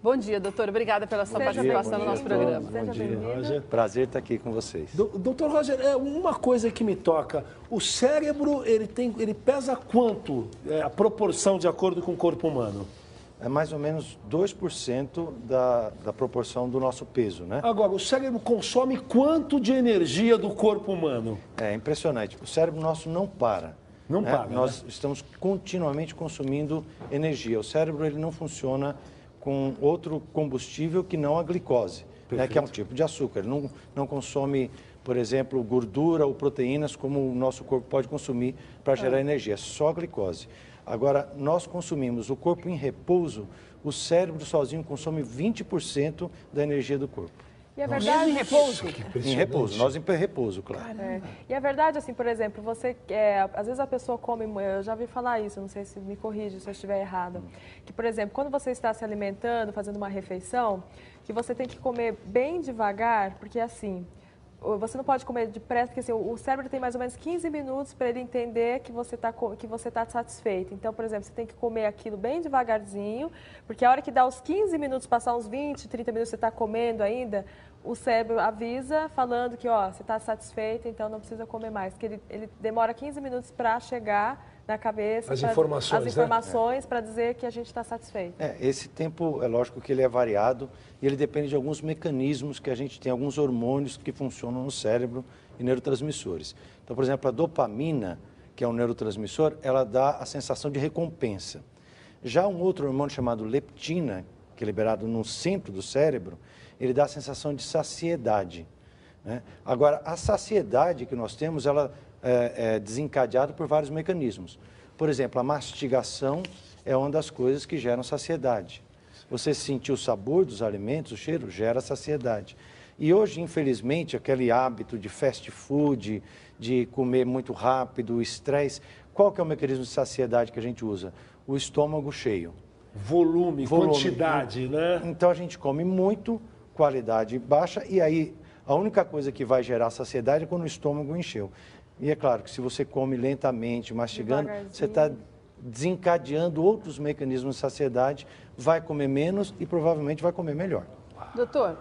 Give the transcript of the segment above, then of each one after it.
Bom dia, doutor. Obrigada pela sua participação no nosso programa. Bom dia, Roger. Prazer estar aqui com vocês. Doutor Roger, uma coisa que me toca. O cérebro, ele pesa quanto? A proporção de acordo com o corpo humano? É mais ou menos 2% da proporção do nosso peso, né? Agora, o cérebro consome quanto de energia do corpo humano? É impressionante. O cérebro nosso não para. Não para, Nós estamos continuamente consumindo energia. O cérebro ele não funciona com outro combustível que não a glicose, né, que é um tipo de açúcar. Ele não consome, por exemplo, gordura ou proteínas como o nosso corpo pode consumir para gerar energia. É só glicose. Agora, nós consumimos o corpo em repouso, o cérebro sozinho consome 20% da energia do corpo. E é verdade, em repouso? Em repouso, nós em repouso, claro. E é verdade, assim, por exemplo, às vezes a pessoa come, eu já ouvi falar isso, não sei se me corrige se eu estiver errada, que, por exemplo, quando você está se alimentando, fazendo uma refeição, que você tem que comer bem devagar, porque assim, você não pode comer depressa, porque assim, o cérebro tem mais ou menos 15 minutos para ele entender que você está satisfeito. Então, por exemplo, você tem que comer aquilo bem devagarzinho, porque a hora que dá os 15 minutos, passar uns 20, 30 minutos, você está comendo ainda, o cérebro avisa falando que, ó, você está satisfeito, então não precisa comer mais. Porque ele demora 15 minutos para chegar na cabeça, as informações para dizer que a gente está satisfeito. Esse tempo, é lógico que ele é variado e ele depende de alguns mecanismos que a gente tem, alguns hormônios que funcionam no cérebro e neurotransmissores. Então, por exemplo, a dopamina, que é um neurotransmissor, ela dá a sensação de recompensa. Já um outro hormônio chamado leptina, que é liberado no centro do cérebro, ele dá a sensação de saciedade, né? Agora, a saciedade que nós temos, ela é desencadeada por vários mecanismos. Por exemplo, a mastigação é uma das coisas que geram saciedade. Você sentir o sabor dos alimentos, o cheiro, gera saciedade. E hoje, infelizmente, aquele hábito de fast food, de comer muito rápido, o estresse, qual que é o mecanismo de saciedade que a gente usa? O estômago cheio. Volume, quantidade, né? Então, a gente come muito, qualidade baixa, e aí a única coisa que vai gerar saciedade é quando o estômago encheu. E é claro que se você come lentamente, mastigando, você está desencadeando outros mecanismos de saciedade, vai comer menos e provavelmente vai comer melhor. Doutor,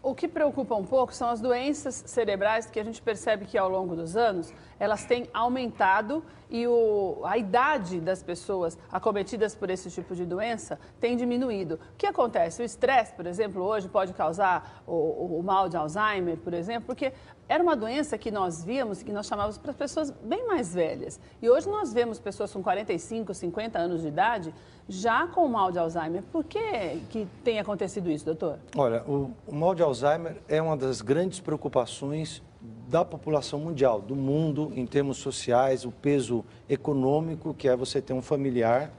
o que preocupa um pouco são as doenças cerebrais, que a gente percebe que ao longo dos anos elas têm aumentado e a idade das pessoas acometidas por esse tipo de doença tem diminuído. O que acontece? O estresse, por exemplo, hoje pode causar o mal de Alzheimer, por exemplo, porque era uma doença que nós víamos, que nós chamávamos para pessoas bem mais velhas. E hoje nós vemos pessoas com 45, 50 anos de idade já com o mal de Alzheimer. Por que tem acontecido isso, doutor? Olha, o mal de Alzheimer é uma das grandes preocupações da população mundial, do mundo, em termos sociais, o peso econômico, que é você ter um familiar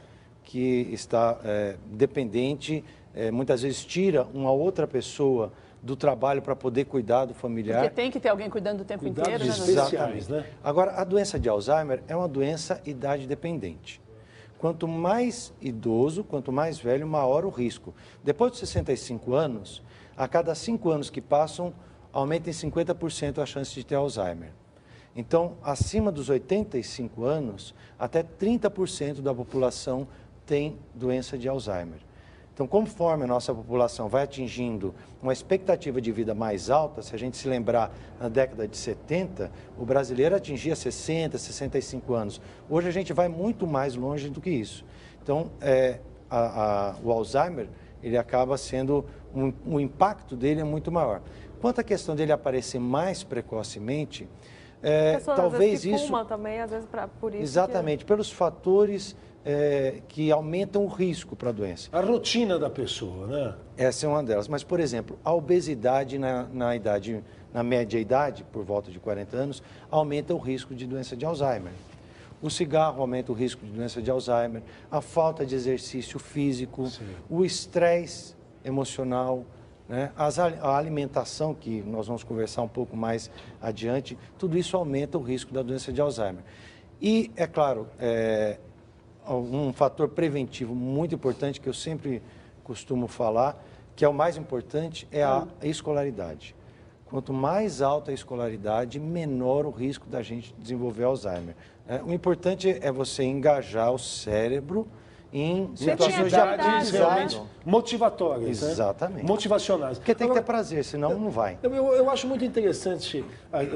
que está dependente, muitas vezes tira uma outra pessoa do trabalho para poder cuidar do familiar. Porque tem que ter alguém cuidando o tempo inteiro, né? Especiais, né? Agora, a doença de Alzheimer é uma doença idade dependente. Quanto mais idoso, quanto mais velho, maior o risco. Depois de 65 anos, a cada 5 anos que passam, aumenta em 50% a chance de ter Alzheimer. Então, acima dos 85 anos, até 30% da população tem doença de Alzheimer. Então, conforme a nossa população vai atingindo uma expectativa de vida mais alta, se a gente se lembrar, na década de 70, o brasileiro atingia 60, 65 anos. Hoje a gente vai muito mais longe do que isso. Então, o Alzheimer, ele acaba sendo, o impacto dele é muito maior. Quanto à questão dele aparecer mais precocemente, talvez às vezes, isso... fuma também, às vezes, por isso. Exatamente, pelos fatores que aumentam o risco para a doença. A rotina da pessoa, né? Essa é uma delas. Mas, por exemplo, a obesidade na média idade, por volta de 40 anos, aumenta o risco de doença de Alzheimer. O cigarro aumenta o risco de doença de Alzheimer, a falta de exercício físico, o estresse emocional, né? A alimentação, que nós vamos conversar um pouco mais adiante, tudo isso aumenta o risco da doença de Alzheimer. E, é claro, um fator preventivo muito importante que eu sempre costumo falar, que é o mais importante, é a escolaridade. Quanto mais alta a escolaridade, menor o risco da gente desenvolver Alzheimer. O importante é você engajar o cérebro em situações de atividades realmente aprendizado. motivatórias. Exatamente. Né? Motivacionais. Porque tem que ter prazer, senão não vai. Eu acho muito interessante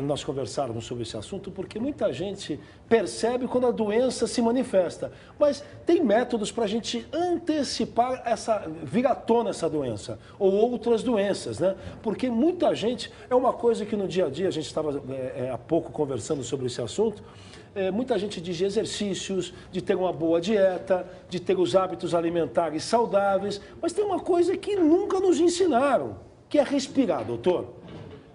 nós conversarmos sobre esse assunto, porque muita gente percebe quando a doença se manifesta. Mas tem métodos para a gente antecipar vir à tona essa doença, ou outras doenças, né? Porque muita gente, é uma coisa que no dia a dia, a gente estava há pouco conversando sobre esse assunto, muita gente diz de exercícios, de ter uma boa dieta, de ter os hábitos alimentares saudáveis, mas tem uma coisa que nunca nos ensinaram, que é respirar, doutor.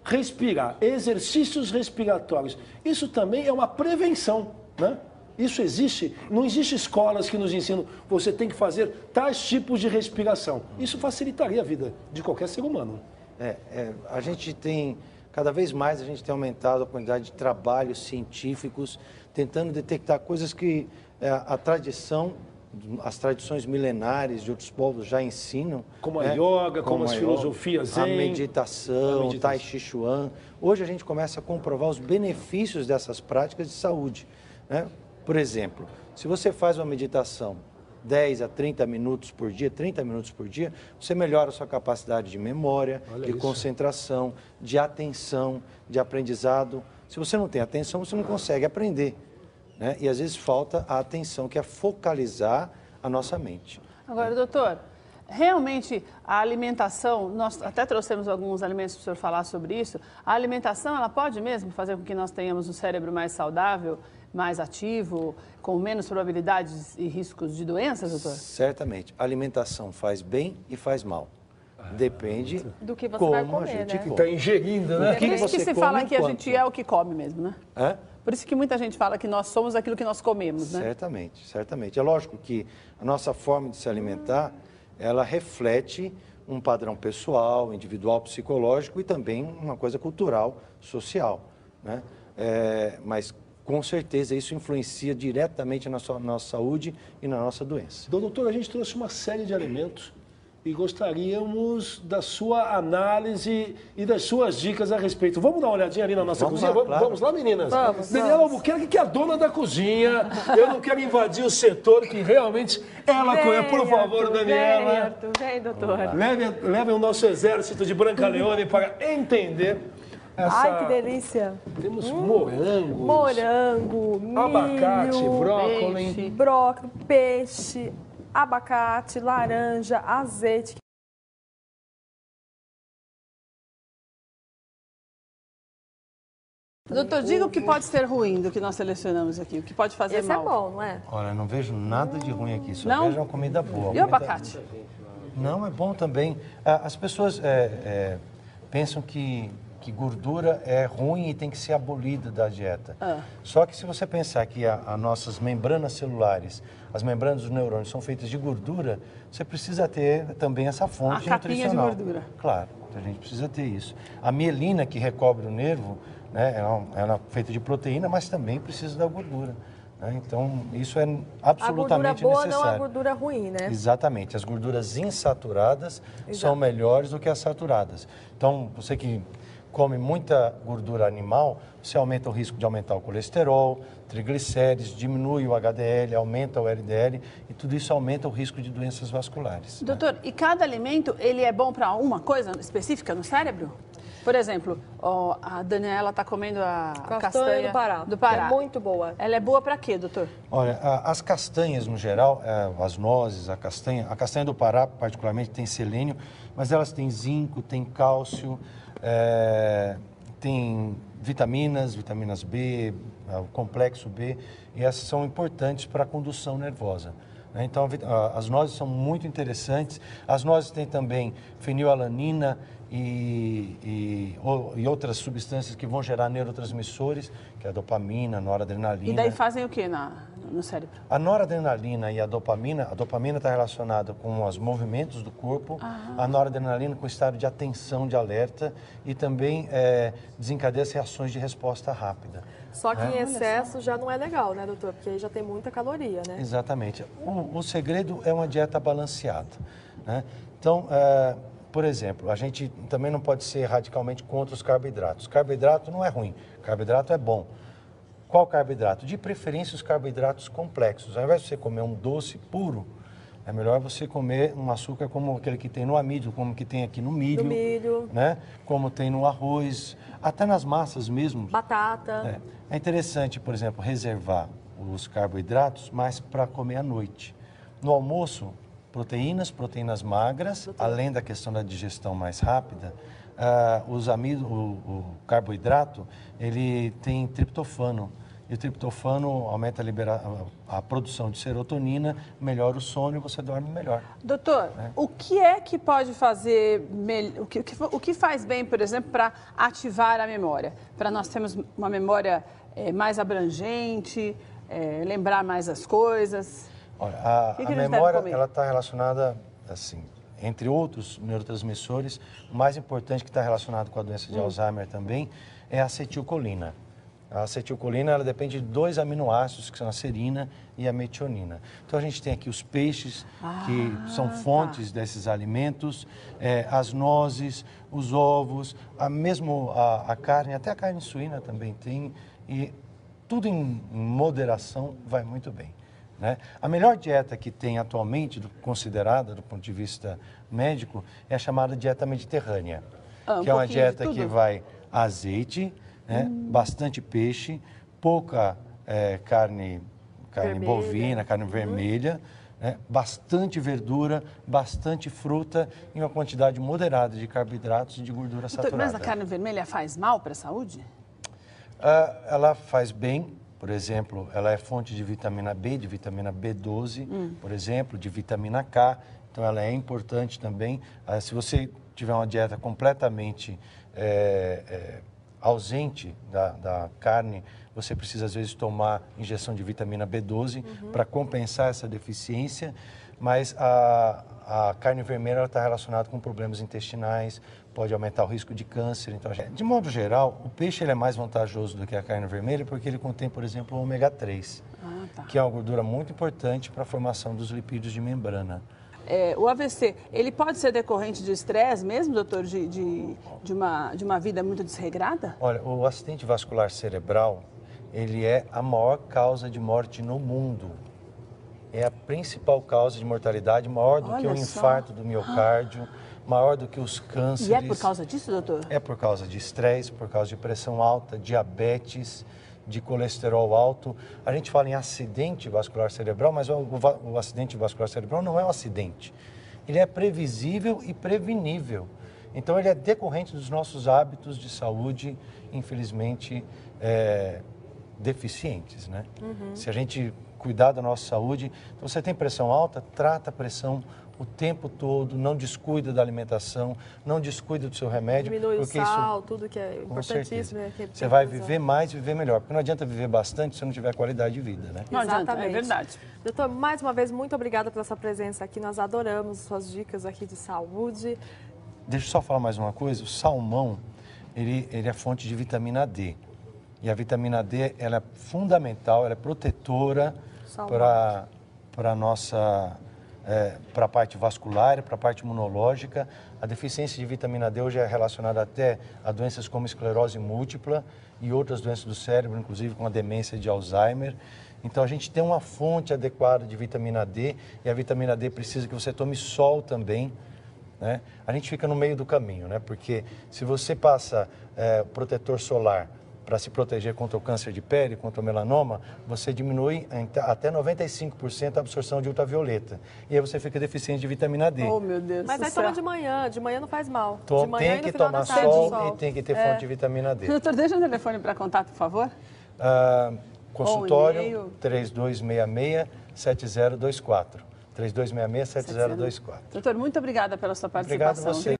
Respirar, exercícios respiratórios. Isso também é uma prevenção, né? Isso existe, não existe escolas que nos ensinam, você tem que fazer tais tipos de respiração. Isso facilitaria a vida de qualquer ser humano. A gente tem, cada vez mais a gente tem aumentado a quantidade de trabalhos científicos, tentando detectar coisas que a tradição, as tradições milenares de outros povos já ensinam. Como a yoga, como as filosofias zen. A meditação, o Tai Chi Chuan. Hoje a gente começa a comprovar os benefícios dessas práticas de saúde, né? Por exemplo, se você faz uma meditação 10 a 30 minutos por dia, você melhora a sua capacidade de memória, concentração, de atenção, de aprendizado. Se você não tem atenção, você não consegue aprender, né? E às vezes falta a atenção, que é focalizar a nossa mente. Agora, doutor, realmente a alimentação, nós até trouxemos alguns alimentos para o senhor falar sobre isso, a alimentação ela pode mesmo fazer com que nós tenhamos um cérebro mais saudável, mais ativo, com menos probabilidades e riscos de doenças, doutor? Certamente. A alimentação faz bem e faz mal. Depende do que você como vai comer, a gente né? come. Está ingerindo, né? Por isso que se fala que a gente é o que come mesmo, né? É? Por isso que muita gente fala que nós somos aquilo que nós comemos, né? Certamente, certamente. É lógico que a nossa forma de se alimentar, ela reflete um padrão pessoal, individual, psicológico e também uma coisa cultural, social, né? Mas com certeza isso influencia diretamente na nossa saúde e na nossa doença. Doutor, a gente trouxe uma série de alimentos e gostaríamos da sua análise e das suas dicas a respeito. Vamos dar uma olhadinha ali na nossa cozinha? Lá, claro. Vamos lá, meninas? Vamos. Daniela Albuquerque, que é a dona da cozinha. Eu não quero invadir o setor que realmente ela conhece. Por favor, Daniela. Vem, doutor. Levem o nosso exército de Branca Leone para entender essa... Ai, que delícia. Temos morangos. Morango, milho, Abacate, brócolis. brócolis, peixe, abacate, laranja, azeite. Doutor, diga o que pode ser ruim do que nós selecionamos aqui, o que pode fazer Esse mal. é bom, não é? Olha, não vejo nada de ruim aqui, só Não? vejo uma comida boa. E o abacate? Não, é bom também. As pessoas pensam que gordura é ruim e tem que ser abolida da dieta. Só que se você pensar que as nossas membranas celulares, as membranas dos neurônios são feitas de gordura, você precisa ter também essa fonte A capinha de nutricional. gordura. Claro, a gente precisa ter isso. A mielina que recobre o nervo, né, ela é feita de proteína, mas também precisa da gordura. Então, isso é absolutamente necessário. A gordura boa necessário. não a gordura ruim, né? Exatamente. As gorduras insaturadas são melhores do que as saturadas. Então, você que come muita gordura animal, você aumenta o risco de aumentar o colesterol, triglicérides, diminui o HDL, aumenta o LDL e tudo isso aumenta o risco de doenças vasculares. Doutor, e cada alimento, ele é bom para uma coisa específica no cérebro? Por exemplo, a Daniela está comendo a castanha do Pará. Que é muito boa. Ela é boa para quê, doutor? Olha, as castanhas no geral, as nozes, a castanha do Pará particularmente tem selênio, mas elas têm zinco, tem cálcio, tem vitaminas B, o complexo B, e essas são importantes para a condução nervosa. Então, as nozes são muito interessantes. As nozes têm também fenilalanina e outras substâncias que vão gerar neurotransmissores, que é a dopamina, a noradrenalina. E daí fazem o que no cérebro? A noradrenalina e a dopamina está relacionada com os movimentos do corpo, a noradrenalina com o estado de atenção, de alerta, e também desencadeia as reações de resposta rápida. Só que em excesso já não é legal, né, doutor? Porque aí já tem muita caloria, né? Exatamente. O segredo é uma dieta balanceada, né? Então, por exemplo, a gente também não pode ser radicalmente contra os carboidratos. Carboidrato não é ruim, carboidrato é bom. Qual carboidrato? De preferência os carboidratos complexos. Ao invés de você comer um doce puro, É melhor você comer um açúcar como aquele que tem no amido, como que tem aqui no milho. No milho. Né? Como tem no arroz, até nas massas mesmo. Batata. É interessante, por exemplo, reservar os carboidratos mais para comer à noite. No almoço, proteínas magras, além da questão da digestão mais rápida, o carboidrato, ele tem triptofano. E o triptofano aumenta a produção de serotonina, melhora o sono e você dorme melhor. Doutor, o que é que pode fazer, o que faz bem, por exemplo, para ativar a memória? Para nós termos uma memória mais abrangente, lembrar mais as coisas? Olha, a memória ela está relacionada, assim, entre outros neurotransmissores, o mais importante que está relacionado com a doença de Alzheimer também é a acetilcolina. A acetilcolina ela depende de 2 aminoácidos, que são a serina e a metionina. Então, a gente tem aqui os peixes, que são fontes desses alimentos, as nozes, os ovos, a carne, até a carne suína também tem, e tudo em moderação vai muito bem. Né? A melhor dieta que tem atualmente, considerada do ponto de vista médico, é a chamada dieta mediterrânea, que é uma dieta que vai azeite, bastante peixe, pouca carne bovina, carne vermelha, bastante verdura, bastante fruta e uma quantidade moderada de carboidratos e de gordura saturada. Mas a carne vermelha faz mal para a saúde? Ela faz bem, por exemplo, ela é fonte de vitamina B, de vitamina B12, por exemplo, de vitamina K, então ela é importante também. Se você tiver uma dieta completamente ausente da carne, você precisa às vezes tomar injeção de vitamina B12 para compensar essa deficiência, mas a carne vermelha está relacionada com problemas intestinais, pode aumentar o risco de câncer. Então, de modo geral, o peixe ele é mais vantajoso do que a carne vermelha porque ele contém, por exemplo, o ômega 3, que é uma gordura muito importante para a formação dos lipídios de membrana. O AVC, ele pode ser decorrente de estresse mesmo, doutor, de uma vida muito desregrada? Olha, o acidente vascular cerebral, ele é a maior causa de morte no mundo. É a principal causa de mortalidade, maior do que o infarto do miocárdio, maior do que os cânceres. E é por causa disso, doutor? É por causa de estresse, por causa de pressão alta, diabetes, de colesterol alto. A gente fala em acidente vascular cerebral, mas o acidente vascular cerebral não é um acidente. Ele é previsível e prevenível. Então, ele é decorrente dos nossos hábitos de saúde, infelizmente, deficientes, né? Se a gente cuidar da nossa saúde, então você tem pressão alta, trata a pressão o tempo todo, não descuida da alimentação, não descuida do seu remédio. Diminui o sal, tudo que é importantíssimo. Você vai viver mais e viver melhor, porque não adianta viver bastante se não tiver qualidade de vida, né? Não adianta, é verdade. Doutor, mais uma vez, muito obrigada pela sua presença aqui, nós adoramos suas dicas aqui de saúde. Deixa eu só falar mais uma coisa, o salmão, ele é fonte de vitamina D. E a vitamina D, ela é fundamental, ela é protetora para a nossa... para a parte vascular, para a parte imunológica. A deficiência de vitamina D hoje é relacionada até a doenças como esclerose múltipla e outras doenças do cérebro, inclusive com a demência de Alzheimer. Então, a gente tem uma fonte adequada de vitamina D e a vitamina D precisa que você tome sol também, né? A gente fica no meio do caminho, né? Porque se você passa protetor solar para se proteger contra o câncer de pele, contra o melanoma, você diminui até 95% a absorção de ultravioleta. E aí você fica deficiente de vitamina D. Oh, meu Deus do céu. Mas aí toma de manhã não faz mal. De manhã tem que tomar sol e tem que ter fonte de vitamina D. Doutor, deixa o telefone para contato, por favor. Consultório 3266-7024. 3266-7024. Doutor, muito obrigada pela sua participação. Obrigado a você.